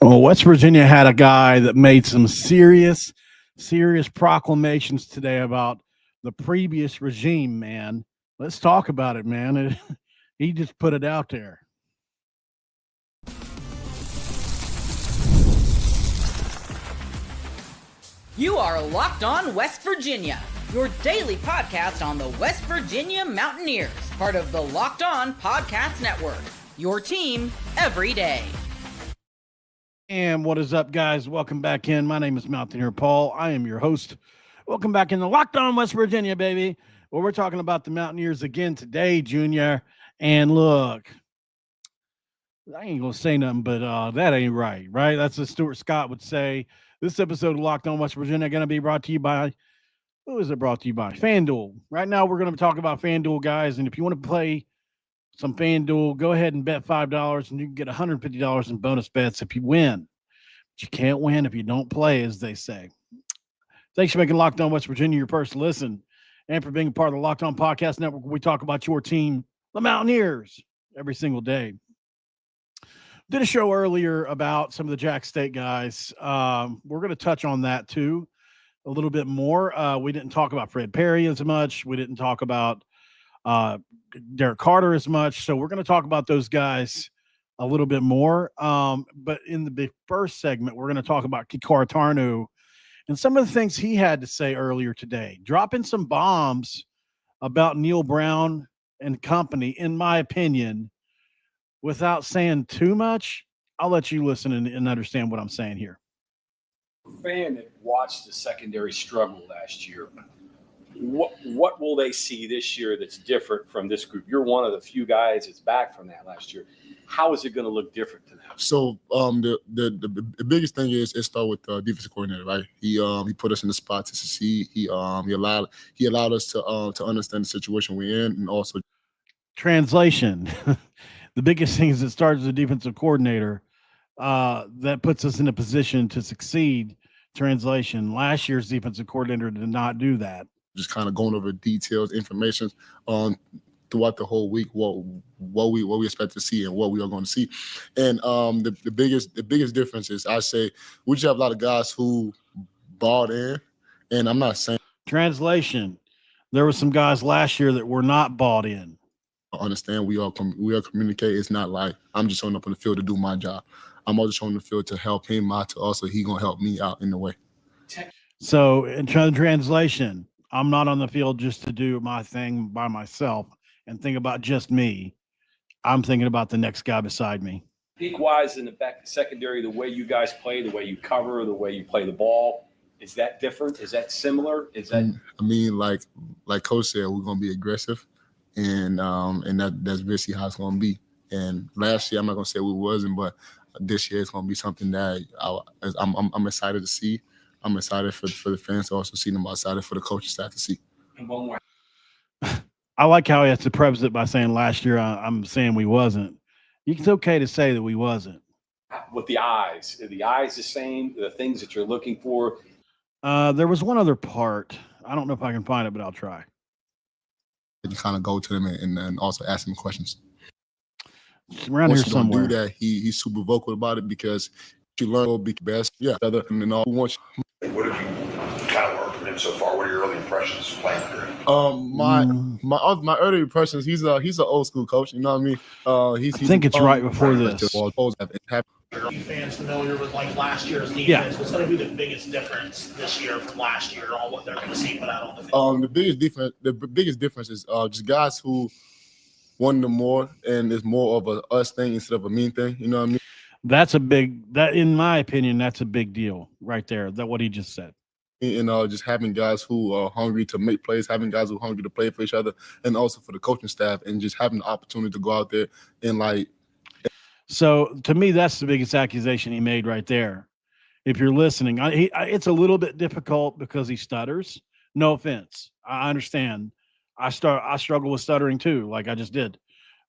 Well, West Virginia had a guy that made some serious proclamations today about the previous regime, man. Let's talk about it, man. He just put it out there. You are Locked On West Virginia, your daily podcast on the West Virginia Mountaineers, part of the Locked On Podcast Network, your team every day. And what is up, guys? Welcome back in. My name is Mountaineer Paul. I am your host. Welcome back in the Locked On West Virginia, baby. Well, we're talking about the Mountaineers again today, Junior. And look, I ain't going to say nothing, but that ain't right? That's what Stuart Scott would say. This episode of Locked On West Virginia going to be brought to you by, who is it brought to you by? FanDuel. Right now, we're going to talk about FanDuel, guys. And if you want to play some FanDuel, go ahead and bet $5 and you can get $150 in bonus bets if you win. But you can't win if you don't play, as they say. Thanks for making Locked On West Virginia your first listen and for being a part of the Locked On Podcast Network, where we talk about your team, the Mountaineers, every single day. Did a show earlier about some of the Jack State guys. We're going to touch on that too a little bit more. We didn't talk about Fred Perry as much. We didn't talk about Derek Carter as much. So we're going to talk about those guys a little bit more. But in the first segment, we're going to talk about KK Tarnue and some of the things he had to say earlier today, dropping some bombs about Neal Brown and company, in my opinion. Without saying too much, I'll let you listen and understand what I'm saying here. Fan that watched the secondary struggle last year, what will they see this year that's different from this group? You're one of the few guys that's back from that last year. How is it going to look different to them? So the biggest thing is it start with the defensive coordinator, right? He put us in the spot to succeed. He allowed us to understand the situation we're in, and also translation. The biggest thing is it starts as a defensive coordinator that puts us in a position to succeed. Translation. Last year's defensive coordinator did not do that. Just kind of going over details, information throughout the whole week, what we expect to see and what we are going to see. And the biggest difference is, I say, we just have a lot of guys who bought in, and I'm not saying. Translation. There were some guys last year that were not bought in. Understand we all communicate. It's not like I'm just showing up on the field to do my job. I'm also showing the field to help him out. To also, he gonna help me out in the way. So, in translation, I'm not on the field just to do my thing by myself and think about just me. I'm thinking about the next guy beside me. Peak-wise in the back secondary, the way you guys play, the way you cover, the way you play the ball, is that different? Is that similar? Is that? I mean, like Coach said, we're gonna be aggressive. And that's basically how it's going to be. And last year, I'm not going to say we wasn't, but this year it's going to be something that I'm excited to see. I'm excited for the fans to also see them. I'm excited for the coaching staff to see. And one more. I like how he has to preface it by saying last year I'm saying we wasn't. It's okay to say that we wasn't. With the eyes. Are the eyes the same? The things that you're looking for? There was one other part. I don't know if I can find it, but I'll try. You kind of go to them and also ask them questions. Around here somewhere. Do that. He's super vocal about it because you learn will be best. Yeah. And all what have you kind of learned from him so far? What are your early impressions playing under him? My early impressions. He's an old school coach. You know what I mean? I think it's right before this. Are you fans familiar with like last year's defense? Yeah. What's going to be the biggest difference this year from last year on what they're going to see put out on the field? The biggest difference is just guys who want them more, and it's more of a us thing instead of a mean thing. You know what I mean? That in my opinion, that's a big deal right there. That what he just said. And just having guys who are hungry to make plays, having guys who are hungry to play for each other, and also for the coaching staff, and just having the opportunity to go out there and like. So to me, that's the biggest accusation he made right there. If you're listening, it's a little bit difficult because he stutters. No offense, I understand. I struggle with stuttering too, like I just did.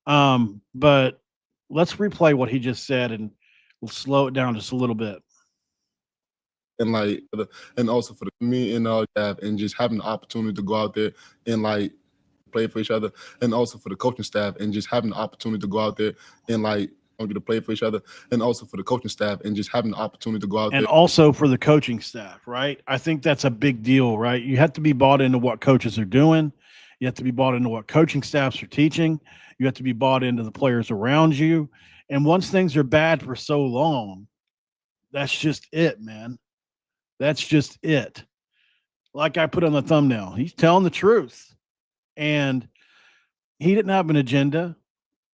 But let's replay what he just said, and we'll slow it down just a little bit. And also for me and and just having the opportunity to go out there and like play for each other, and also for the coaching staff, and just having the opportunity to go out there and like get to play for each other, and also for the coaching staff and just having the opportunity to go out and there. also for the coaching staff, right? I think that's a big deal, right? You have to be bought into what coaches are doing. You have to be bought into what coaching staffs are teaching. You have to be bought into the players around you. And once things are bad for so long, that's just it, man. That's just it. Like I put on the thumbnail, he's telling the truth. And he didn't have an agenda.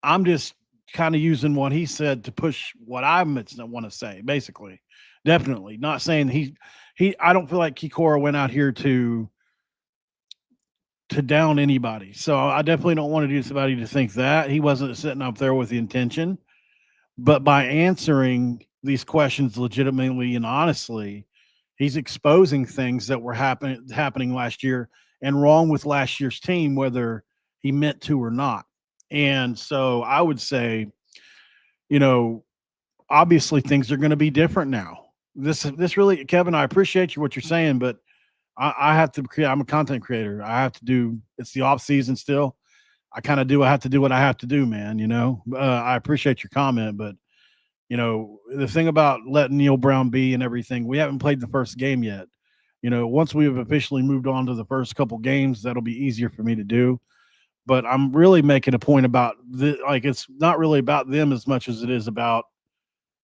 I'm just kind of using what he said to push what I want to say, basically. Definitely. Not saying I don't feel like Kikora went out here to down anybody. So I definitely don't want to do somebody to think that. He wasn't sitting up there with the intention. But by answering these questions legitimately and honestly, he's exposing things that were happening last year and wrong with last year's team, whether he meant to or not. And so I would say, obviously things are going to be different now. This really, Kevin, I appreciate what you're saying, but I have to create. I'm a content creator. I have to do. It's the off season still. I have to do what I have to do, man. I appreciate your comment, but the thing about letting Neal Brown be and everything, we haven't played the first game yet. Once we have officially moved on to the first couple games, that'll be easier for me to do. But I'm really making a point about it's not really about them as much as it is about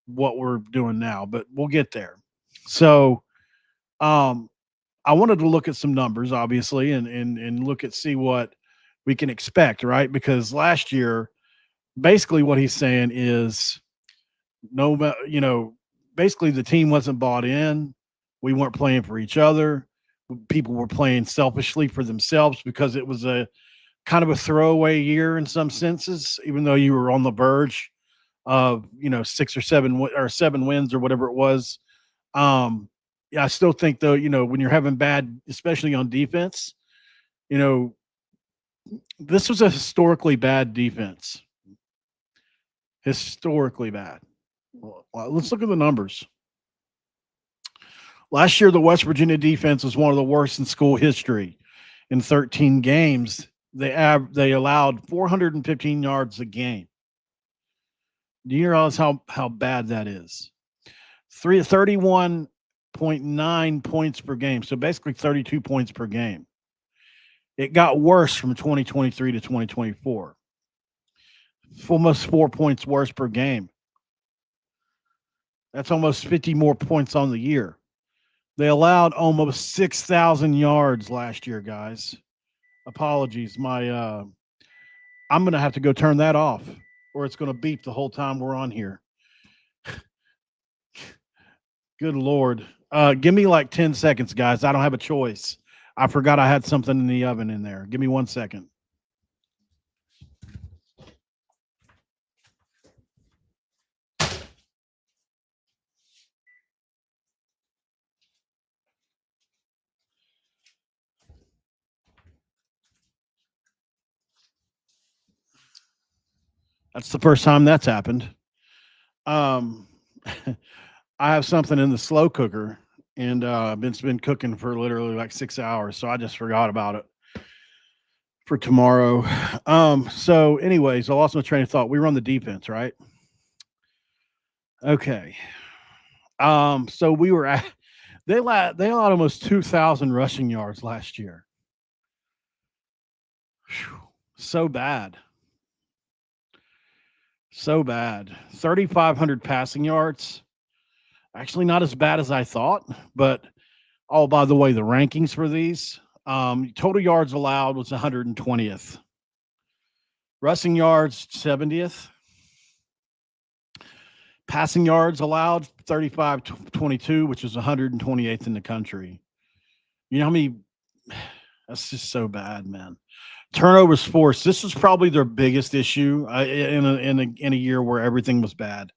what we're doing now, but we'll get there. So, I wanted to look at some numbers, obviously, and see what we can expect, right? Because last year, basically what he's saying is basically the team wasn't bought in. We weren't playing for each other. People were playing selfishly for themselves because it was a kind of a throwaway year in some senses, even though you were on the verge of, 6 or 7 wins or whatever it was. I still think though, when you're having bad, especially on defense, this was a historically bad defense. Historically bad. Well, let's look at the numbers. Last year, the West Virginia defense was one of the worst in school history. In 13 games, they allowed 415 yards a game. Do you realize how bad that is? 31.9 points per game, so basically 32 points per game. It got worse from 2023 to 2024. Almost 4 points worse per game. That's almost 50 more points on the year. They allowed almost 6,000 yards last year, guys. Apologies. I'm going to have to go turn that off or it's going to beep the whole time we're on here. Good Lord. Give me like 10 seconds, guys. I don't have a choice. I forgot I had something in the oven in there. Give me 1 second. That's the first time that's happened. I have something in the slow cooker, and it's been cooking for literally like 6 hours, so I just forgot about it for tomorrow. So anyways, I lost my train of thought. We run the defense, right? Okay. So we were at they allowed almost 2,000 rushing yards last year. Whew, so bad. So bad. 3,500 passing yards. Actually, not as bad as I thought, but by the way, the rankings for these total yards allowed was 120th. Rushing yards, 70th. Passing yards allowed, 35-22, which is 128th in the country. You know how many? That's just so bad, man. Turnovers forced. This was probably their biggest issue in a year where everything was bad.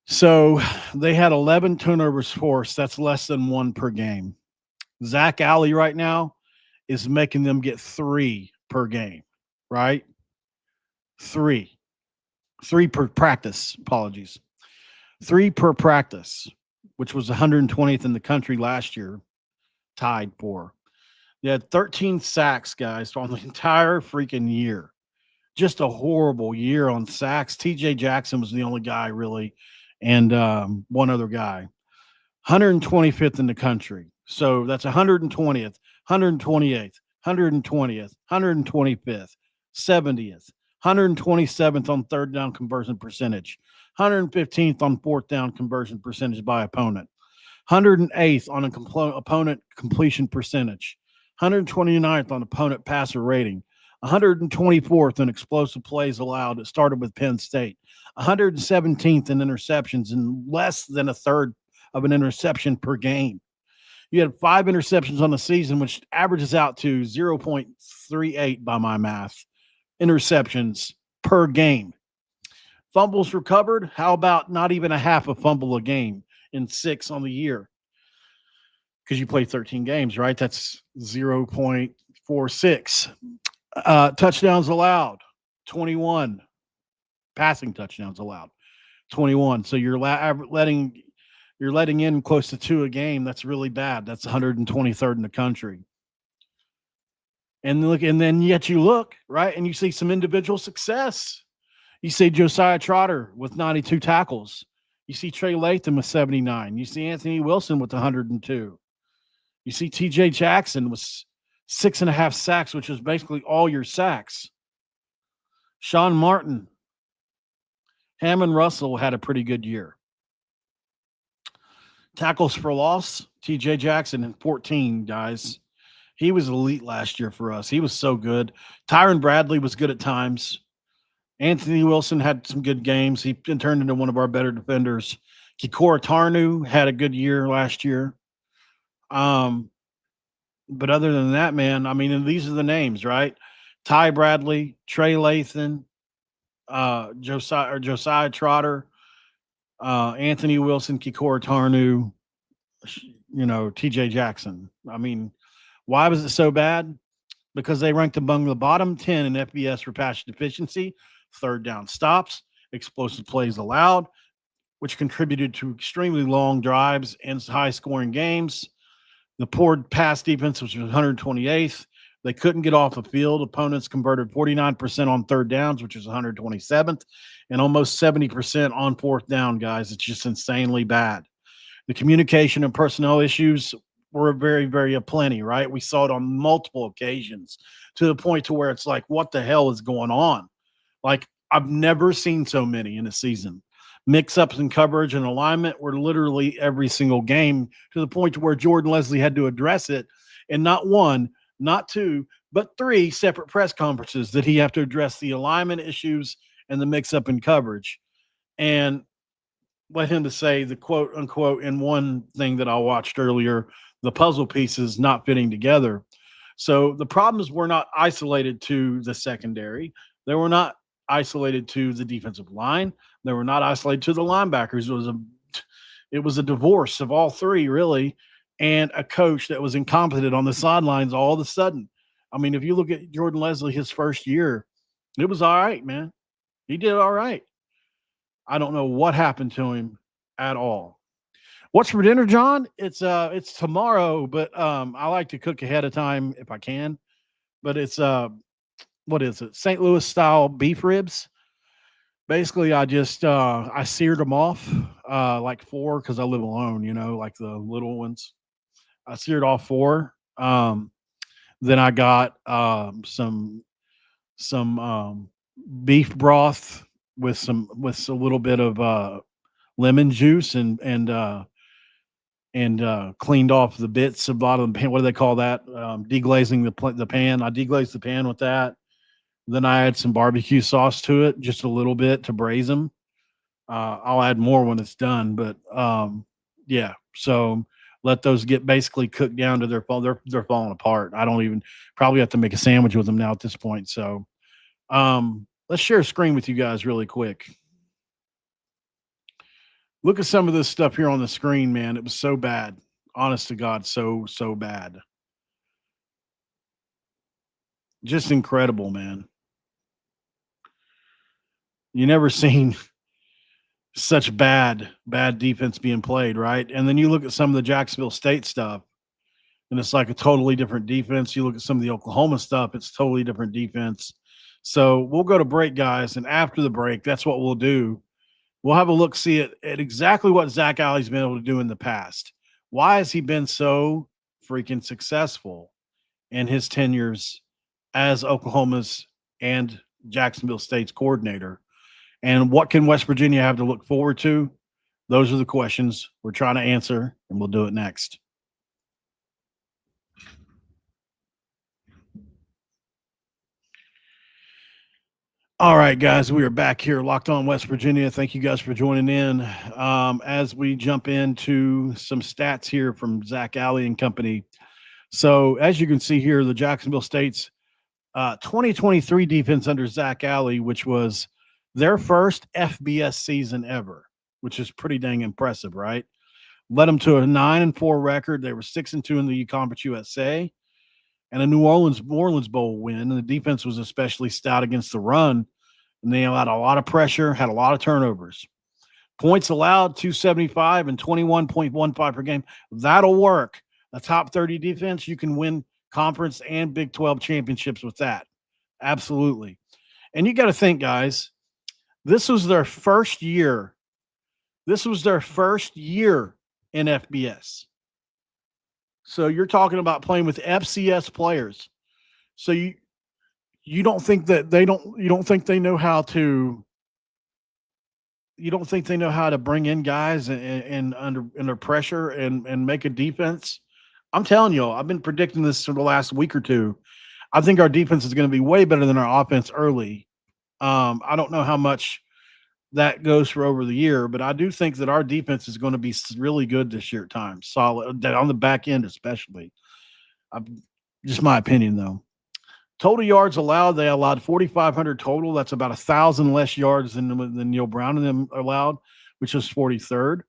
So they had 11 turnovers forced. That's less than 1 per game. Zack Alley right now is making them get 3 per game, right? 3 per practice. Apologies. 3 per practice, which was 120th in the country last year, tied for. They had 13 sacks, guys, on the entire freaking year. just a horrible year on sacks. TJ Jackson was the only guy really, and one other guy. 125th in the country. So that's 120th, 128th, 120th, 125th, 70th, 127th on third down conversion percentage, 115th on fourth down conversion percentage by opponent, 108th on opponent completion percentage, 129th on opponent passer rating, 124th in explosive plays allowed. It started with Penn State, 117th in interceptions, and less than a third of an interception per game. You had 5 interceptions on the season, which averages out to 0.38 by my math, interceptions per game. Fumbles recovered, how about not even a half a fumble a game in 6 on the year? Because you play 13 games, right? That's 0.46. Touchdowns allowed, 21. Passing touchdowns allowed, 21. So you're letting in close to 2 a game. That's really bad. That's 123rd in the country. And then yet you look, right, and you see some individual success. You see Josiah Trotter with 92 tackles. You see Trey Latham with 79. You see Anthony Wilson with 102. You see TJ Jackson with 6.5 sacks, which is basically all your sacks. Sean Martin. Hammond Russell had a pretty good year. Tackles for loss, TJ Jackson in 14, guys. He was elite last year for us. He was so good. Tyron Bradley was good at times. Anthony Wilson had some good games. He turned into one of our better defenders. KK Tarnue had a good year last year. But other than that, man, I mean, and these are the names, right? Ty Bradley, Trey Latham, Josiah Trotter, Anthony Wilson, KK Tarnue, TJ Jackson. I mean, why was it so bad? Because they ranked among the bottom 10 in FBS for pass efficiency, third down stops, explosive plays allowed, which contributed to extremely long drives and high-scoring games. The poor pass defense, which was 128th. They couldn't get off the field. Opponents converted 49% on third downs, which is 127th, and almost 70% on fourth down, guys. It's just insanely bad. The communication and personnel issues were very, very aplenty, right? We saw it on multiple occasions to the point to where it's like, what the hell is going on? Like, I've never seen so many in a season. Mix-ups in coverage and alignment were literally every single game, to the point to where Jordan Lesley had to address it, and not one, not 2, but 3 separate press conferences that he have to address the alignment issues and the mix-up in coverage. And let him to say the quote unquote, in one thing that I watched earlier, the puzzle pieces not fitting together. So the problems were not isolated to the secondary. They were not isolated to the defensive line. They were not isolated to the linebackers. It was a divorce of all 3, really, and a coach that was incompetent on the sidelines all of a sudden. I mean, if you look at Jordan Lesley, his first year, it was all right, man. He did all right. I don't know what happened to him at all. What's for dinner, John? It's tomorrow, but I like to cook ahead of time if I can. But it's what is it? St. Louis style beef ribs. Basically, I just I seared them off like 4 because I live alone, like the little ones. I seared off 4. Then I got some beef broth with a little bit of lemon juice and cleaned off the bits of bottom of the pan. What do they call that? Deglazing the pan. I deglazed the pan with that. Then I add some barbecue sauce to it, just a little bit to braise them. I'll add more when it's done, but yeah. So let those get basically cooked down to they're falling apart. I don't even probably have to make a sandwich with them now at this point. So let's share a screen with you guys really quick. Look at some of this stuff here on the screen, man. It was so bad. Honest to God, so bad. Just incredible, man. You never seen such bad defense being played, right? And then you look at some of the Jacksonville State stuff, and it's like a totally different defense. You look at some of the Oklahoma stuff, it's totally different defense. So we'll go to break, guys, and after the break, that's what we'll do. We'll have a look, see at exactly what Zack Alley's been able to do in the past. Why has he been so freaking successful in his tenures as Oklahoma's and Jacksonville State's coordinator? And what can West Virginia have to look forward to? Those are the questions we're trying to answer, and we'll do it next. All right, guys, we are back here, Locked On West Virginia. Thank you guys for joining in. As we jump into some stats here from Zack Alley and company. So, as you can see here, the Jacksonville State's 2023 defense under Zack Alley, which was their first FBS season ever, which is pretty dang impressive, right? Led them to a 9-4 record. They were 6-2 in the Conference USA and a New Orleans Bowl win. And the defense was especially stout against the run. And they allowed a lot of pressure, had a lot of turnovers. Points allowed, 275 and 21.15 per game. That'll work. A top 30 defense, you can win conference and Big 12 championships with that. Absolutely. And you got to think, guys, this was their first year. This was their first year in FBS. So you're talking about playing with FCS players. So you don't think that you don't think they know how to bring in guys and under pressure and make a defense. I'm telling you, I've been predicting this for the last week or two. I think our defense is going to be way better than our offense early. I don't know how much that goes for over the year, but I do think that our defense is going to be really good this year at times, solid on the back end especially. Just my opinion, though. Total yards allowed, they allowed 4,500 total. That's about 1,000 less yards than Neal Brown and them allowed, which is 43rd.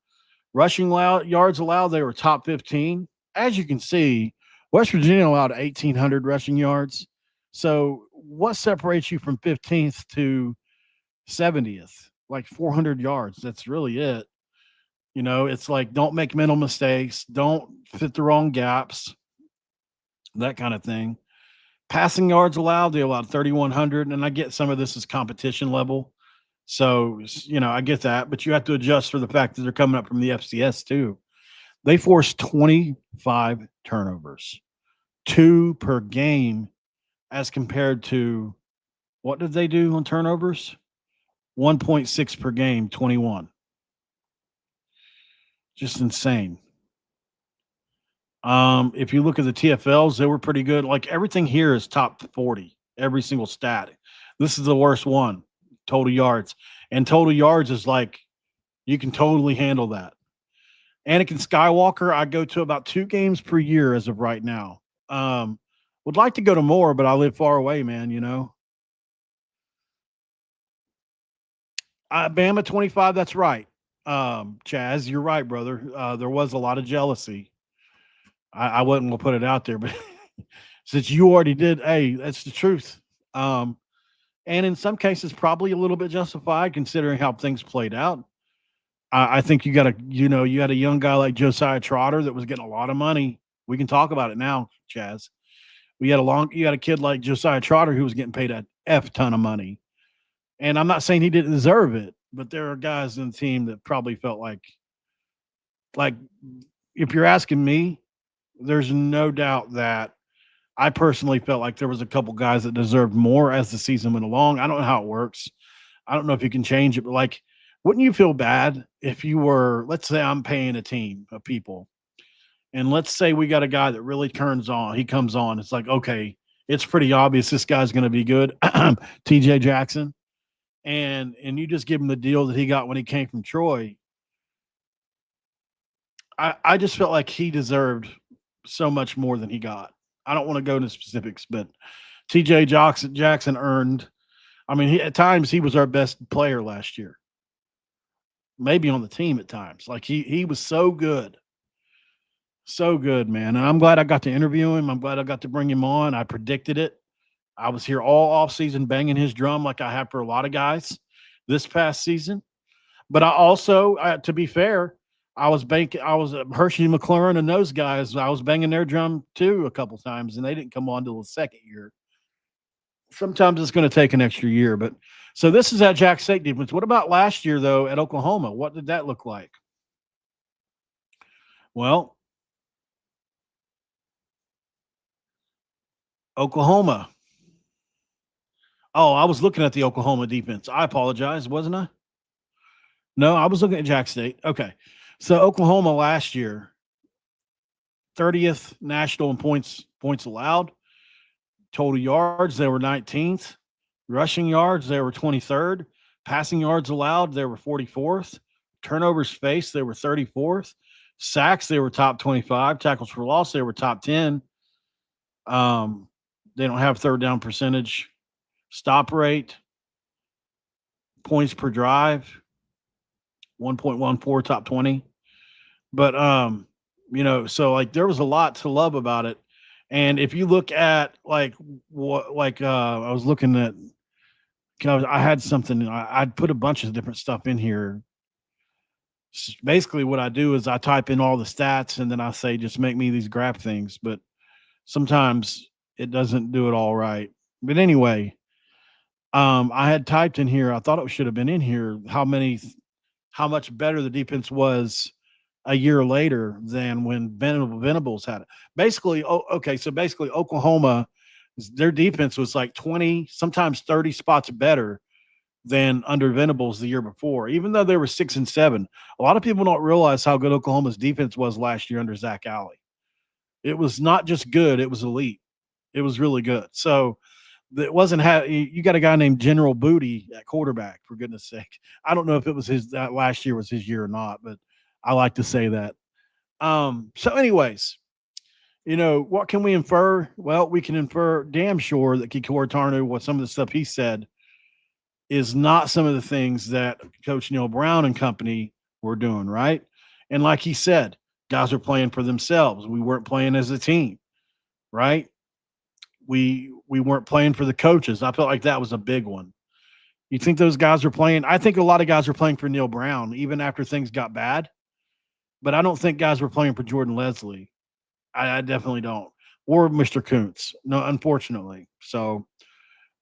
Rushing yards allowed, they were top 15. As you can see, West Virginia allowed 1,800 rushing yards. So what separates you from 15th to 70th? Like 400 yards. That's really it. You know, it's like, don't make mental mistakes. Don't fit the wrong gaps. That kind of thing. Passing yards allowed, they allowed 3,100. And I get some of this is competition level. So, you know, I get that. But you have to adjust for the fact that they're coming up from the FCS too. They forced 25 turnovers, 2 per game, as compared to what did they do on turnovers? 1.6 per game, 21. Just insane. If you look at the TFLs, they were pretty good. Like everything here is top 40, every single stat. This is the worst one, total yards. And total yards is like, you can totally handle that. Anakin Skywalker, I go to about 2 games per year as of right now. Would like to go to more, but I live far away, man, you know. Bama 25, that's right. Chaz, you're right, brother. There was a lot of jealousy. I wasn't going to put it out there, but since you already did, hey, that's the truth. And in some cases, probably a little bit justified considering how things played out. I think you had a young guy like Josiah Trotter that was getting a lot of money. We can talk about it now, Chaz. You had a kid like Josiah Trotter who was getting paid a F ton of money. And I'm not saying he didn't deserve it, but there are guys in the team that probably felt like if you're asking me, there's no doubt that I personally felt like there was a couple guys that deserved more as the season went along. I don't know how it works. I don't know if you can change it, but like, wouldn't you feel bad if you were, let's say I'm paying a team of people and let's say we got a guy that really turns on, he comes on. It's like, okay, it's pretty obvious this guy's going to be good. TJ Jackson. And you just give him the deal that he got when he came from Troy. I just felt like he deserved so much more than he got. I don't want to go into specifics, but TJ Jackson earned. I mean, at times he was our best player last year. Maybe on the team at times. Like he was so good. So good, man. And I'm glad I got to interview him. I'm glad I got to bring him on. I predicted it. I was here all off season banging his drum like I have for a lot of guys this past season. But I also, to be fair, I was Hershey McLaurin and those guys. I was banging their drum too a couple times, and they didn't come on till the second year. sometimes it's going to take an extra year. But so this is that Jack State defense. What about last year, though, at Oklahoma? What did that look like? Well, Oklahoma. Oh, I was looking at the Oklahoma defense. I apologize, wasn't I? No, I was looking at Jack State. Okay. So Oklahoma last year, 30th national in points allowed. Total yards, they were 19th. Rushing yards, they were 23rd. Passing yards allowed, they were 44th. Turnovers faced, they were 34th. Sacks, they were top 25. Tackles for loss, they were top 10. They don't have third down percentage. Stop rate, points per drive, 1.14, top 20. But so like there was a lot to love about it. And if you look at I was looking at, I had something, I'd put a bunch of different stuff in here. Basically what I do is I type in all the stats and then I say, just make me these graph things. But sometimes it doesn't do it all right. But anyway, I had typed in here, I thought it should have been in here, how much better the defense was a year later than when Venables had it. Basically, basically Oklahoma, their defense was like 20, sometimes 30 spots better than under Venables the year before, even though they were 6-7. A lot of people don't realize how good Oklahoma's defense was last year under Zack Alley. It was not just good, it was elite. It was really good. So it wasn't you got a guy named General Booty at quarterback, for goodness sake. I don't know if it was that last year was his year or not, but I like to say that. So anyways, what can we infer? Well, we can infer damn sure that KK Tarnue, what some of the stuff he said is not some of the things that Coach Neal Brown and company were doing, right? And like he said, guys are playing for themselves. We weren't playing as a team, right? We weren't playing for the coaches. I felt like that was a big one. You think those guys are playing? I think a lot of guys are playing for Neal Brown, even after things got bad. But I don't think guys were playing for Jordan Lesley. I definitely don't. Or Mr. Kuntz. No, unfortunately. So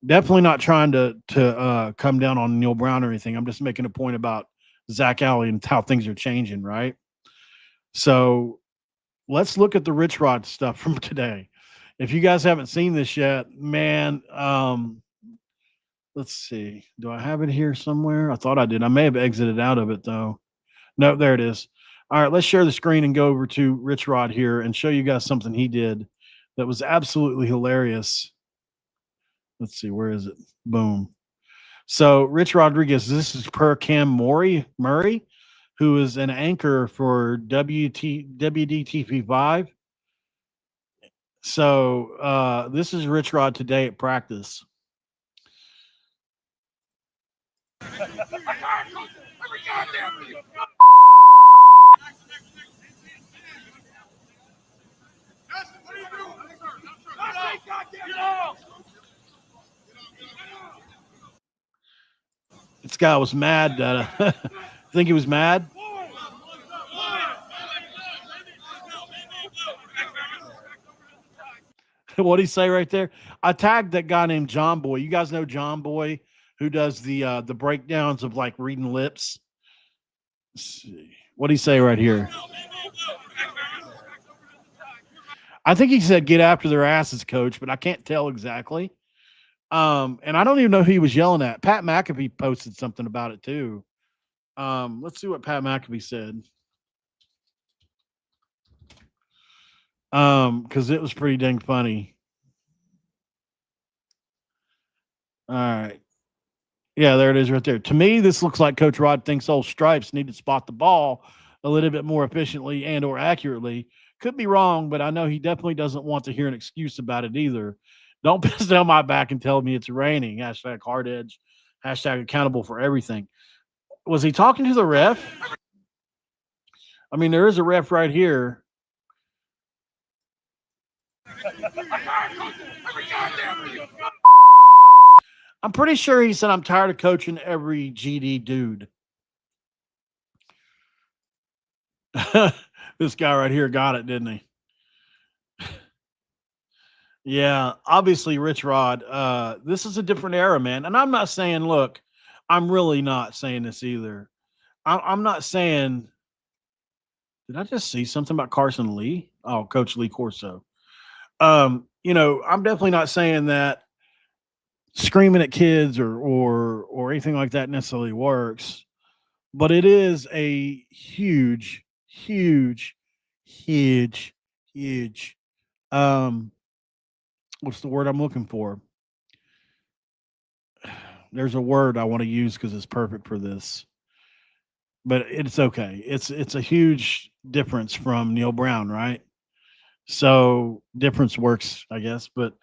definitely not trying to come down on Neal Brown or anything. I'm just making a point about Zack Alley and how things are changing, right? So let's look at the Rich Rod stuff from today. If you guys haven't seen this yet, man, let's see. Do I have it here somewhere? I thought I did. I may have exited out of it, though. No, there it is. All right, let's share the screen and go over to Rich Rod here and show you guys something he did that was absolutely hilarious. Let's see, where is it? Boom. So Rich Rodriguez, this is per Cam Murray, who is an anchor for WDTV5. So this is Rich Rod today at practice. This guy was mad. I think he was mad. What'd he say right there? I tagged that guy named John Boy. You guys know John Boy, who does the breakdowns of like reading lips. Let's see. What'd he say right here? I think he said, "Get after their asses, coach," but I can't tell exactly. And I don't even know who he was yelling at. Pat McAfee posted something about it too. Let's see what Pat McAfee said. Because it was pretty dang funny. All right. Yeah, there it is right there. To me, this looks like Coach Rod thinks old Stripes need to spot the ball a little bit more efficiently and or accurately. Could be wrong, but I know he definitely doesn't want to hear an excuse about it either. Don't piss down my back and tell me it's raining. Hashtag hard edge. Hashtag accountable for everything. Was he talking to the ref? I mean, there is a ref right here. I'm pretty sure he said, "I'm tired of coaching every GD dude." This guy right here got it, didn't he? Yeah, obviously, Rich Rod, this is a different era, man. And I'm not saying, look, I'm really not saying this either. I'm not saying, did I just see something about Carson Lee? Oh, Coach Lee Corso. I'm definitely not saying that screaming at kids or anything like that necessarily works, but it is a huge, huge, huge, huge. Um, what's the word I'm looking for? There's a word I want to use because it's perfect for this, but it's okay. It's a huge difference from Neal Brown, right? So difference works, I guess, but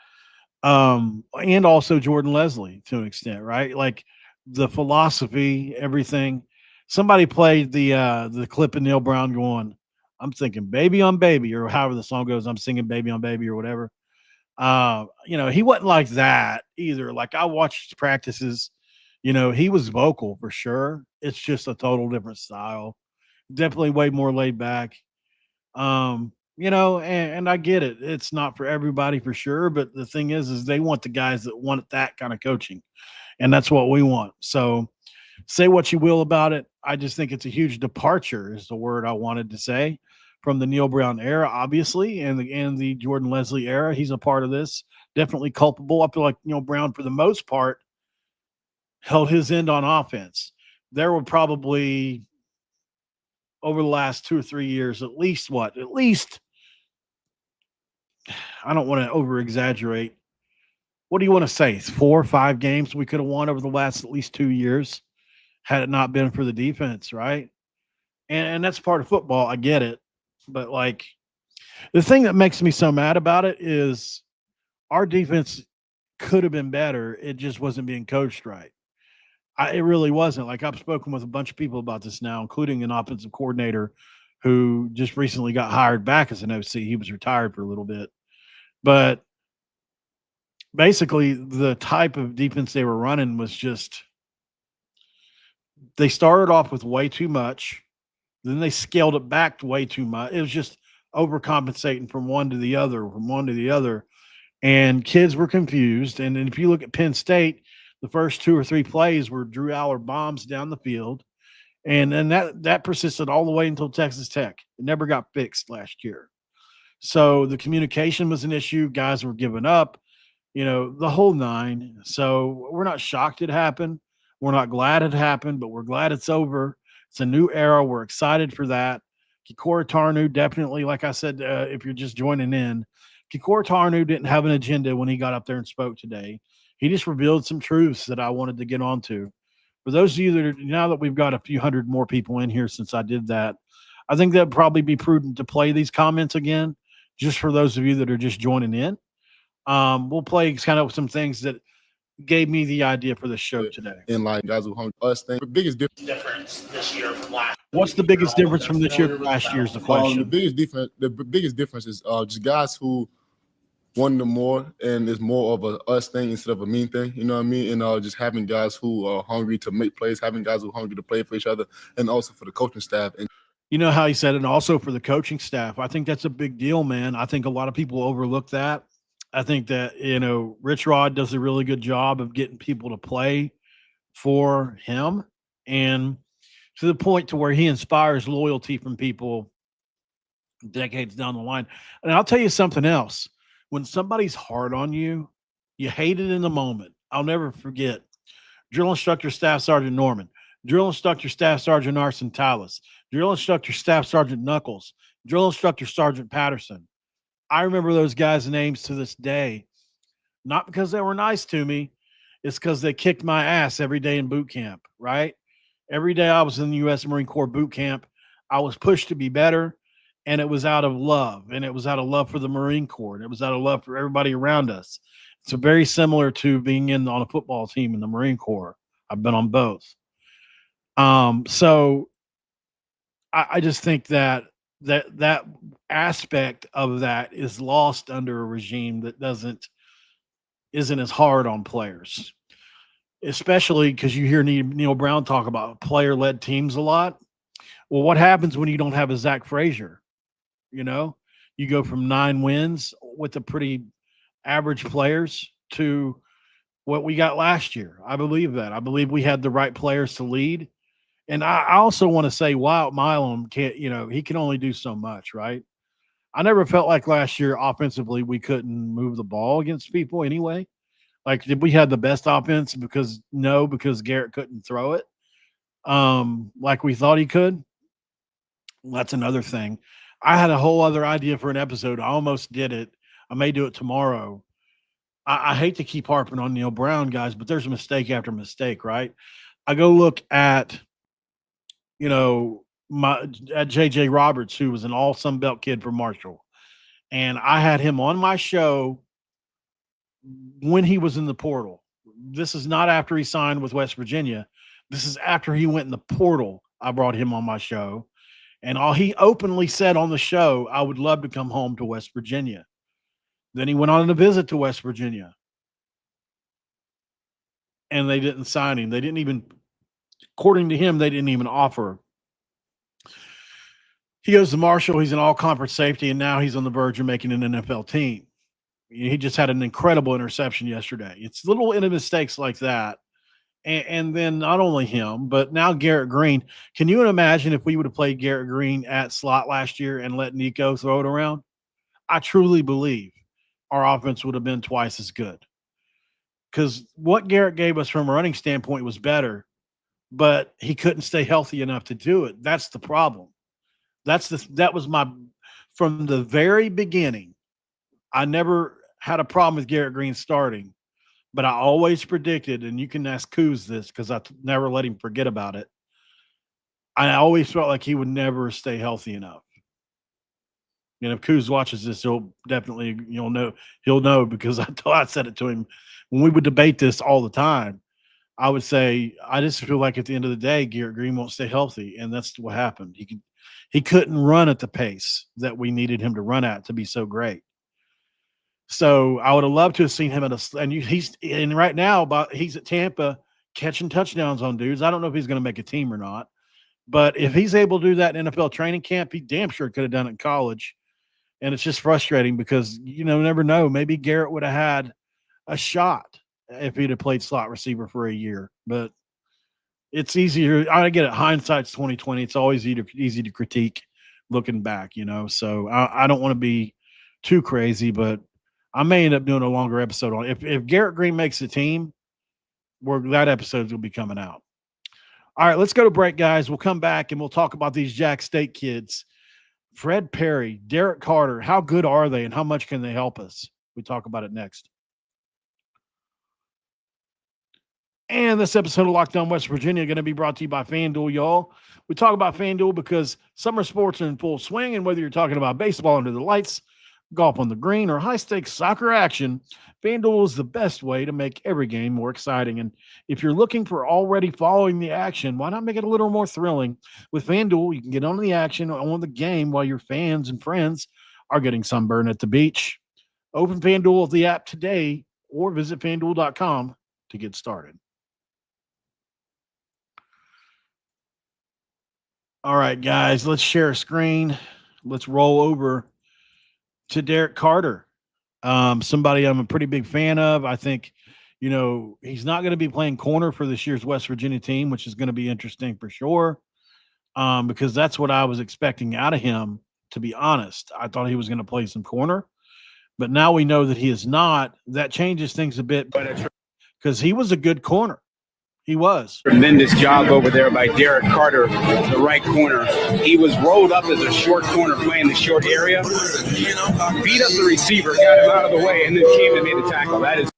and also Jordan Lesley to an extent, right? Like the philosophy, everything. Somebody played the clip of Neal Brown going, I'm thinking baby on baby, or however the song goes, I'm singing baby on baby or whatever. He wasn't like that either. Like I watched his practices, he was vocal for sure. It's just a total different style. Definitely way more laid back. And I get it. It's not for everybody for sure, but the thing is they want the guys that want that kind of coaching, and that's what we want. So say what you will about it. I just think it's a huge departure is the word I wanted to say from the Neal Brown era, obviously, and the Jordan Lesley era. He's a part of this, definitely culpable. I feel like Neal Brown, for the most part, held his end on offense. There were probably over the last 2 or 3 years, at least I don't want to over exaggerate. What do you want to say? 4 or 5 games we could have won over the last at least 2 years had it not been for the defense, right? And that's part of football. I get it. But like the thing that makes me so mad about it is our defense could have been better. It just wasn't being coached right. It really wasn't. Like I've spoken with a bunch of people about this now, including an offensive coordinator who just recently got hired back as an OC. He was retired for a little bit. But basically the type of defense they were running was just they started off with way too much, then they scaled it back to way too much. It was just overcompensating from one to the other, and kids were confused. And then if you look at Penn State, the first 2 or 3 plays were Drew Aller bombs down the field, and then that persisted all the way until Texas Tech. It never got fixed last year. So the communication was an issue. Guys were giving up, the whole nine. So we're not shocked it happened. We're not glad it happened, but we're glad it's over. It's a new era. We're excited for that. KK Tarnue, definitely, like I said, if you're just joining in, KK Tarnue didn't have an agenda when he got up there and spoke today. He just revealed some truths that I wanted to get onto. For those of you that are, now that we've got a few hundred more people in here since I did that, I think that'd probably be prudent to play these comments again, just for those of you that are just joining in. We'll play kind of some things that gave me the idea for the show today. And like guys who hung us thing. The biggest difference this year from last. What's the biggest difference from this year to last year is the question. The biggest difference is just guys who wanted more, and it's more of a us thing instead of a mean thing. You know what I mean? And just having guys who are hungry to make plays, having guys who are hungry to play for each other, and also for the coaching staff. And you know how he said, and also for the coaching staff. I think that's a big deal, man. I think a lot of people overlook that. I think that, Rich Rod does a really good job of getting people to play for him, and to the point to where he inspires loyalty from people decades down the line. And I'll tell you something else. When somebody's hard on you, you hate it in the moment. I'll never forget drill instructor Staff Sergeant Norman, drill instructor Staff Sergeant Arson Tallis, drill instructor Staff Sergeant Knuckles, drill instructor Sergeant Patterson. I remember those guys' names to this day, not because they were nice to me. It's because they kicked my ass every day in boot camp, right? Every day I was in the U.S. Marine Corps boot camp, I was pushed to be better, and it was out of love, and it was out of love for the Marine Corps, and it was out of love for everybody around us. It's very similar to being on a football team in the Marine Corps. I've been on both. So I just think that aspect of that is lost under a regime that isn't as hard on players, especially because you hear Neal Brown talk about player-led teams a lot. Well, what happens when you don't have a Zach Frazier? You go from 9 wins with a pretty average players to what we got last year. I believe that. I believe we had the right players to lead. And I also want to say, wow, Milam can't, he can only do so much, right? I never felt like last year offensively we couldn't move the ball against people anyway. Like, did we have the best offense? Because Garrett couldn't throw it like we thought he could. That's another thing. I had a whole other idea for an episode. I almost did it. I may do it tomorrow. I hate to keep harping on Neal Brown, guys, but there's mistake after mistake, right? I go look at, at JJ Roberts, who was an all Sun Belt kid from Marshall. And I had him on my show when he was in the portal. This is not after he signed with West Virginia. This is after he went in the portal. I brought him on my show. And he openly said on the show, I would love to come home to West Virginia. Then he went on a visit to West Virginia. And they didn't sign him. They didn't even, according to him, they didn't even offer. He goes to Marshall. He's an all-conference safety, and now he's on the verge of making an NFL team. He just had an incredible interception yesterday. It's little mistakes like that. And then not only him, but now Garrett Green. Can you imagine if we would have played Garrett Green at slot last year and let Nico throw it around? I truly believe our offense would have been twice as good. Because what Garrett gave us from a running standpoint was better, but he couldn't stay healthy enough to do it. That's the problem. That was from the very beginning. I never had a problem with Garrett Green starting, but I always predicted, and you can ask Coos this because I never let him forget about it. I always felt like he would never stay healthy enough. And if Coos watches this, he'll know because I said it to him when we would debate this all the time. I would say, I just feel like at the end of the day, Garrett Green won't stay healthy, and that's what happened. He couldn't run at the pace that we needed him to run at to be so great. So I would have loved to have seen him right now, he's at Tampa catching touchdowns on dudes. I don't know if he's going to make a team or not, but if he's able to do that in NFL training camp, he damn sure could have done it in college. And it's just frustrating because, never know. Maybe Garrett would have had a shot if he'd have played slot receiver for a year. But it's easier. I get it. Hindsight's 2020. It's always easy to critique looking back, So I don't want to be too crazy, but I may end up doing a longer episode on it. If Garrett Green makes the team, that episode will be coming out. All right, let's go to break, guys. We'll come back and we'll talk about these Jack State kids. Fred Perry, Derek Carter, how good are they and how much can they help us? We talk about it next. And this episode of Locked On West Virginia is going to be brought to you by FanDuel, y'all. We talk about FanDuel because summer sports are in full swing, and whether you're talking about baseball under the lights, golf on the green, or high-stakes soccer action, FanDuel is the best way to make every game more exciting. And if you're looking for already following the action, why not make it a little more thrilling? With FanDuel, you can get on the action on the game while your fans and friends are getting sunburned at the beach. Open FanDuel the app today or visit FanDuel.com to get started. All right, guys, let's share a screen. Let's roll over to Derek Carter, somebody I'm a pretty big fan of. I think, he's not going to be playing corner for this year's West Virginia team, which is going to be interesting for sure, because that's what I was expecting out of him, to be honest. I thought he was going to play some corner, but now we know that he is not. That changes things a bit because he was a good corner. He was. Tremendous job over there by Derek Carter, the right corner. He was rolled up as a short corner playing the short area. Beat up the receiver, got him out of the way, and then came and made the tackle. That is.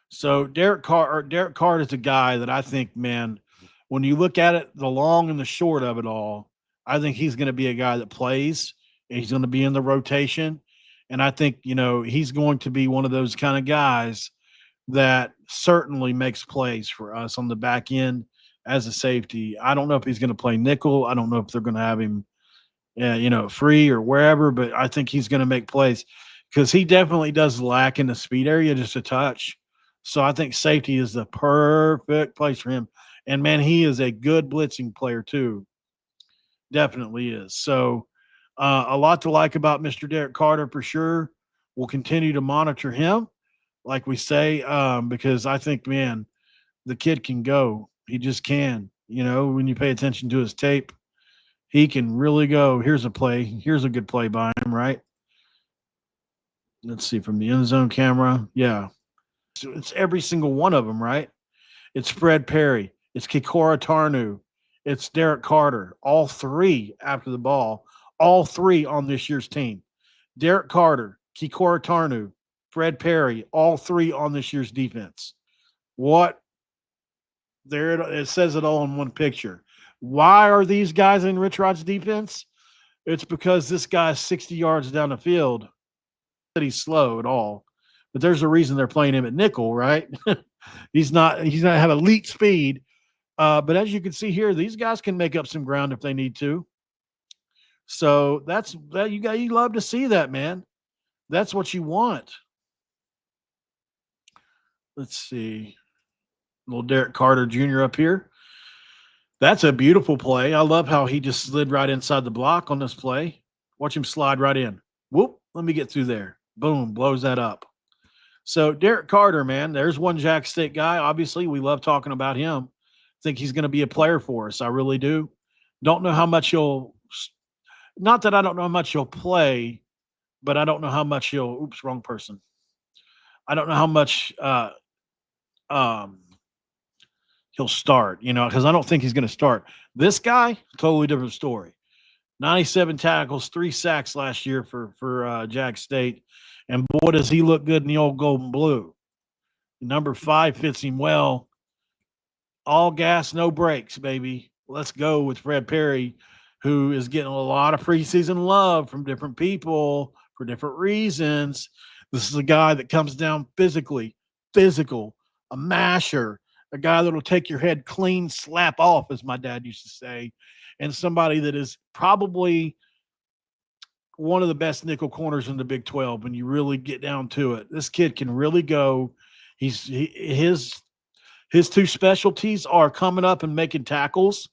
So Derek Carter is a guy that I think, man, when you look at it, the long and the short of it all, I think he's going to be a guy that plays, and he's going to be in the rotation. And I think, he's going to be one of those kind of guys that certainly makes plays for us on the back end as a safety. I don't know if he's going to play nickel. I don't know if they're going to have him, free or wherever, but I think he's going to make plays because he definitely does lack in the speed area just a touch. So I think safety is the perfect place for him. And, man, he is a good blitzing player too. Definitely is. So a lot to like about Mr. Derek Carter for sure. We'll continue to monitor him, like we say, because I think, man, the kid can go. He just can. You know, when you pay attention to his tape, he can really go. Here's a play. Here's a good play by him, right? Let's see, from the end zone camera. Yeah. So it's every single one of them, right? It's Fred Perry. It's KK Tarnue. It's Derek Carter. All three after the ball. All three on this year's team. Derek Carter, KK Tarnue, Fred Perry, all three on this year's defense. What? There it says it all in one picture. Why are these guys in Rich Rod's defense? It's because this guy's 60 yards down the field. He's slow at all, but there's a reason they're playing him at nickel, right? he's not have elite speed, but as you can see here, these guys can make up some ground if they need to. So that's that. You love to see that, man. That's what you want. Let's see, little Derek Carter Jr. up here. That's a beautiful play. I love how he just slid right inside the block on this play. Watch him slide right in. Whoop, let me get through there. Boom, blows that up. So Derek Carter, man, there's one Jack State guy. Obviously, we love talking about him. Think he's going to be a player for us. I really do. Don't know how much he'll – not that I don't know how much he'll play, but I don't know how much he'll – oops, wrong person. I don't know how much he'll start, you know, because I don't think he's going to start. This guy, totally different story. 97 tackles, 3 sacks last year for Jack State. And boy, does he look good in the old gold and blue. Number 5 fits him well. All gas, no brakes, baby. Let's go with Fred Perry, who is getting a lot of preseason love from different people for different reasons. This is a guy that comes down physical, a masher, a guy that will take your head clean, slap off, as my dad used to say, and somebody that is probably one of the best nickel corners in the Big 12 when you really get down to it. This kid can really go. His 2 specialties are coming up and making tackles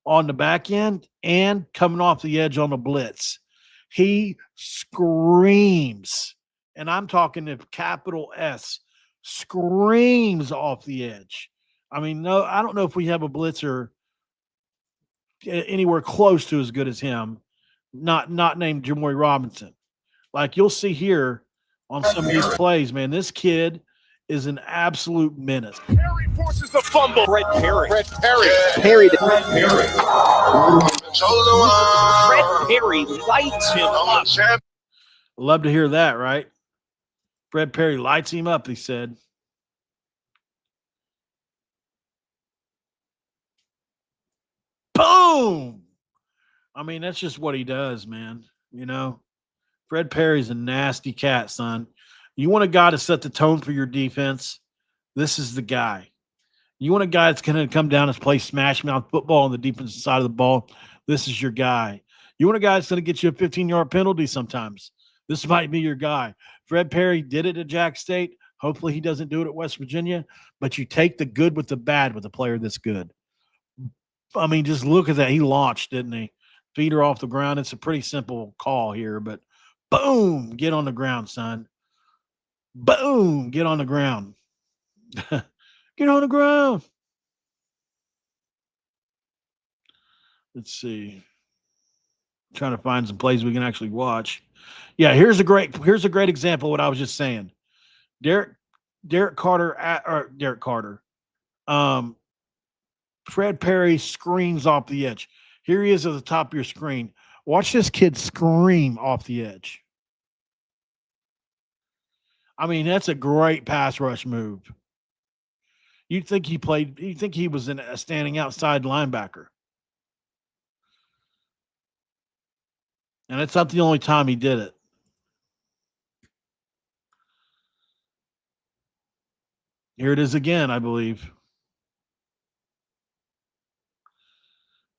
on the back end and coming off the edge on the blitz. He screams, and I'm talking the capital S, screams off the edge. I mean, no, I don't know if we have a blitzer anywhere close to as good as him, not named Jamory Robinson. Like you'll see here on some of these plays, man, this kid is an absolute menace. Perry forces a fumble. Fred Perry. Fred Perry lights him up. Love to hear that, right? Fred Perry lights him up, he said. Boom! I mean, that's just what he does, man. You know, Fred Perry's a nasty cat, son. You want a guy to set the tone for your defense, this is the guy. You want a guy that's going to come down and play smash mouth football on the defensive side of the ball, this is your guy. You want a guy that's going to get you a 15-yard penalty sometimes, this might be your guy. Fred Perry did it at Jack State. Hopefully he doesn't do it at West Virginia, but you take the good with the bad with a player that's good. I mean, just look at that. He launched, didn't he? Feet are off the ground. It's a pretty simple call here, but boom, get on the ground, son. Boom, get on the ground. Get on the ground. Let's see. I'm trying to find some plays we can actually watch. Yeah, here's a great example of what I was just saying. Derek Carter. Fred Perry screams off the edge. Here he is at the top of your screen. Watch this kid scream off the edge. I mean, that's a great pass rush move. You'd think he was a standing outside linebacker. And it's not the only time he did it. Here it is again, I believe.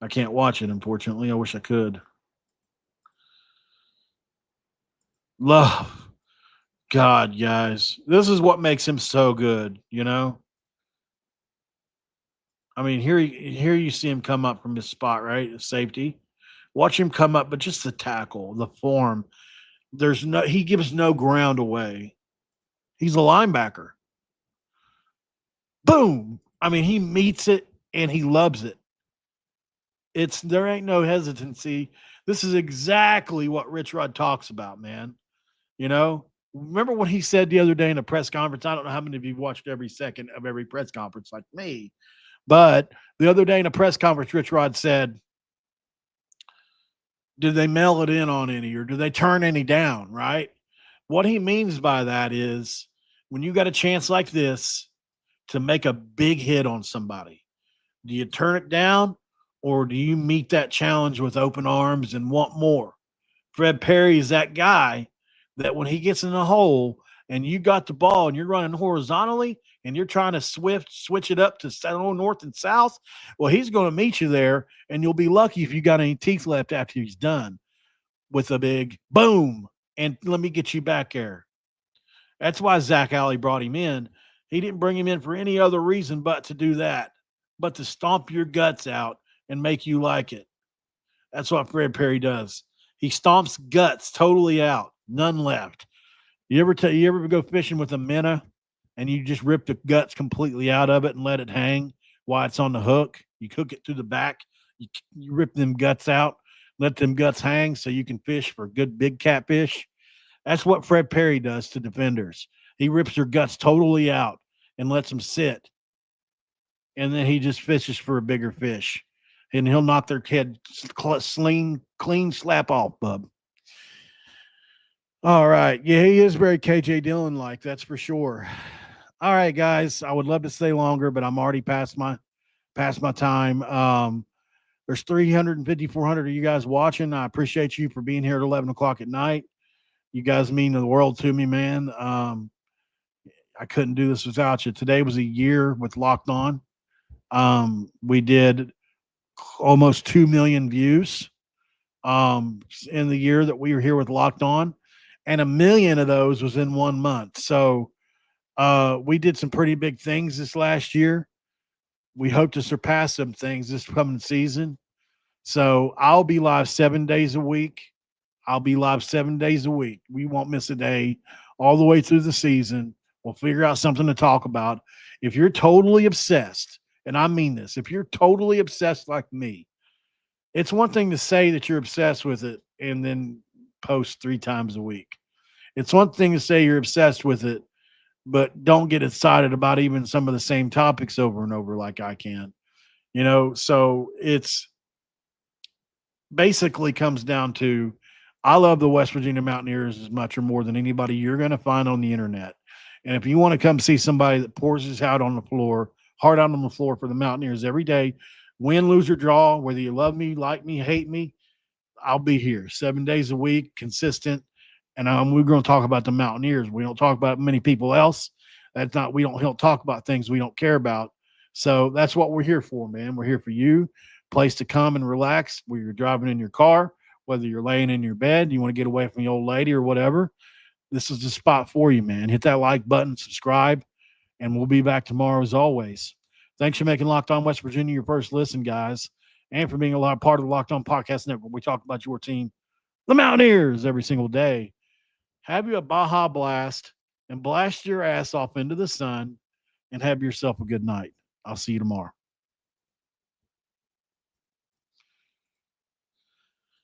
I can't watch it, unfortunately. I wish I could. Love. God, guys. This is what makes him so good, you know? I mean, here you see him come up from his spot, right? Safety. Watch him come up, but just the tackle, the form. He gives no ground away. He's a linebacker. Boom. I mean, he meets it and he loves it. There ain't no hesitancy. This is exactly what Rich Rod talks about, man. You know, remember what he said the other day in a press conference? I don't know how many of you watched every second of every press conference like me, but the other day in a press conference, Rich Rod said, did they mail it in on any or do they turn any down, right? What he means by that is when you got a chance like this to make a big hit on somebody, do you turn it down or do you meet that challenge with open arms and want more? Fred Perry is that guy that when he gets in the hole and you got the ball and you're running horizontally and you're trying to switch it up to north and south, well, he's going to meet you there, and you'll be lucky if you got any teeth left after he's done with a big boom, and let me get you back there. That's why Zack Alley brought him in. He didn't bring him in for any other reason but to do that, but to stomp your guts out and make you like it. That's what Fred Perry does. He stomps guts totally out, none left. You ever go fishing with a minnow and you just rip the guts completely out of it and let it hang while it's on the hook? You cook it through the back. You rip them guts out, let them guts hang so you can fish for good big catfish. That's what Fred Perry does to defenders. He rips their guts totally out and lets them sit. And then he just fishes for a bigger fish. And he'll knock their head clean slap off, bub. All right. Yeah, he is very KJ Dillon-like, that's for sure. All right, guys. I would love to stay longer, but I'm already past my time. There's 350, 400 of you guys watching. I appreciate you for being here at 11 o'clock at night. You guys mean the world to me, man. I couldn't do this without you. Today was a year with Locked On. We did almost 2 million views in the year that we were here with Locked On, and 1 million of those was in 1 month. So we did some pretty big things this last year. We hope to surpass some things this coming season. So I'll be live 7 days a week. We won't miss a day all the way through the season. We'll figure out something to talk about. If you're totally obsessed, and I mean this, if you're totally obsessed like me, it's one thing to say that you're obsessed with it and then post 3 times a week. It's one thing to say you're obsessed with it, but don't get excited about even some of the same topics over and over like I can. You know, so it's basically comes down to I love the West Virginia Mountaineers as much or more than anybody you're going to find on the internet. And if you want to come see somebody that pours his heart out on the floor for the Mountaineers every day, win, lose, or draw, whether you love me, like me, hate me, I'll be here 7 days a week, consistent. And we're going to talk about the Mountaineers. We don't talk about many people else. We don't talk about things we don't care about. So that's what we're here for, man. We're here for you. Place to come and relax where you're driving in your car, whether you're laying in your bed, you want to get away from the old lady or whatever. This is the spot for you, man. Hit that like button, subscribe, and we'll be back tomorrow as always. Thanks for making Locked On West Virginia your first listen, guys, and for being a part of the Locked On Podcast Network. We talk about your team, the Mountaineers, every single day. Have you a Baja Blast and blast your ass off into the sun and have yourself a good night. I'll see you tomorrow.